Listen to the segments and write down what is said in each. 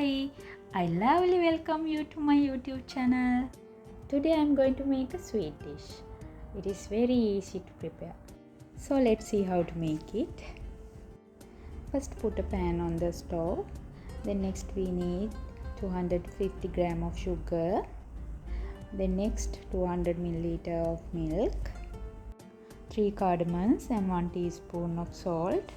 Hi, I lovely welcome you to my YouTube channel. Today I am going to make a sweet dish. It is very easy to prepare. So let's see how to make it. First put a pan on the stove. Then next we need 250 gram of sugar. Then next 200 milliliter of milk, 3 cardamoms and 1 teaspoon of salt.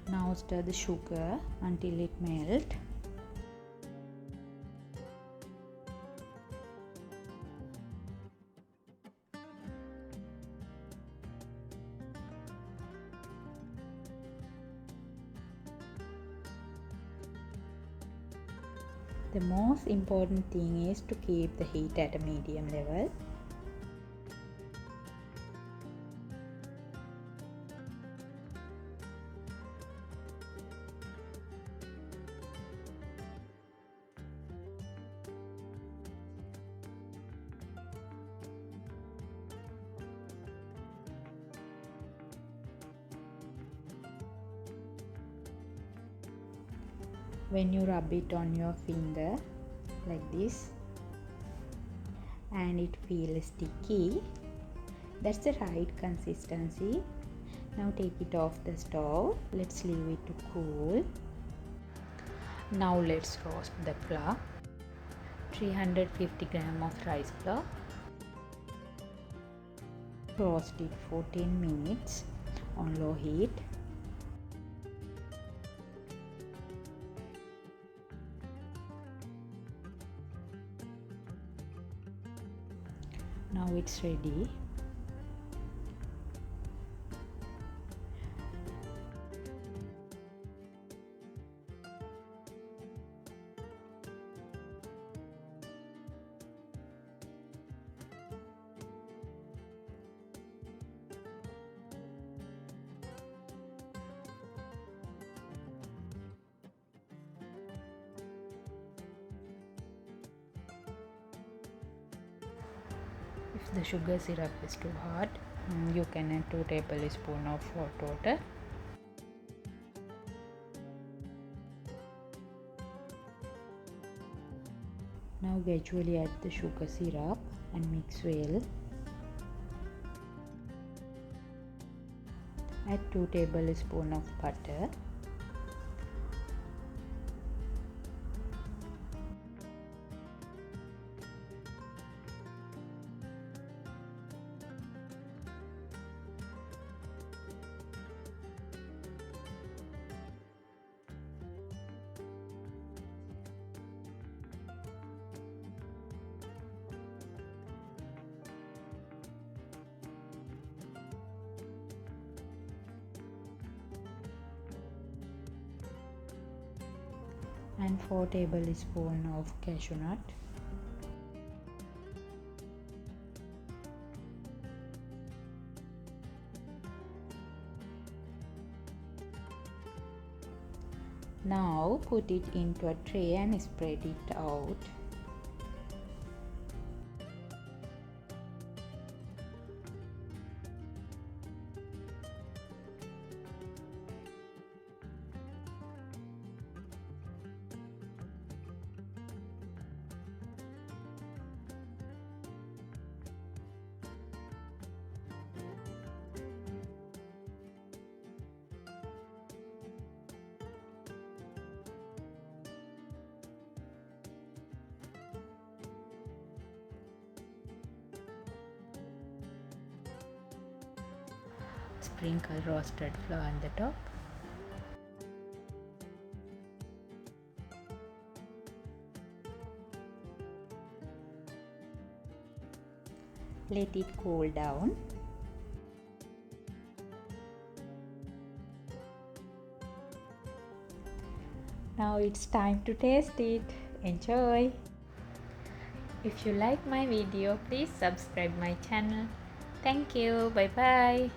Now stir the sugar until it melts. The most important thing is to keep the heat at a medium level. When you rub it on your finger like this and it feels sticky, that's the right consistency. Now take it off the stove. Let's leave it to cool. Now let's roast the flour. 350 gram of rice flour. Roast it for 10 minutes on low heat. Now it's ready. If the sugar syrup is too hot, you can add 2 tablespoons of hot water. Now gradually add the sugar syrup and mix well. Add 2 tablespoons of butter. And 4 tablespoons of cashew nut. Now put it into a tray and spread it out. Sprinkle roasted flour on the top. Let it cool down. Now it's time to taste it. Enjoy! If you like my video, please subscribe my channel. Thank you. Bye bye.